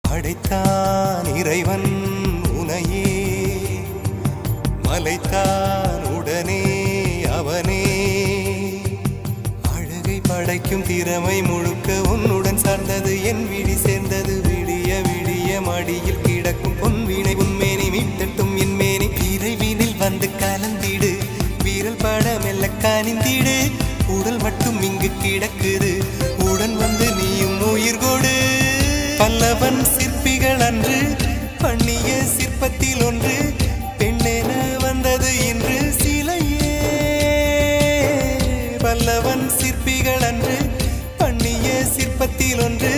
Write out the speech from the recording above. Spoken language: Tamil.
படைத்தான் இறைவன் உனையே, மலைத்தான் உடனே அவனே. அழகை படைக்கும் திறமை முழுக்க உன்னுடன் சார்ந்தது, என் விழி சேர்ந்தது. விடிய விடிய மடியில் கிடக்கும் பொன்வினை உன்மேனி மீட்டட்டும் என் மேனி. இறைவினில் வந்து கலந்திடு, வீரல் பட மெல்ல கனிந்திடு. உடல் மட்டும் இங்கு கிடக்குது, உடன் வந்து நீயும் உயிர் கொடு. பல்லவன் சிற்பிகள் அன்று பண்ணிய சிற்பத்தில் ஒன்று, பெண்ணென வந்தது இன்று சிலையே. பல்லவன் சிற்பிகள் அன்று பண்ணிய சிற்பத்தில் ஒன்று,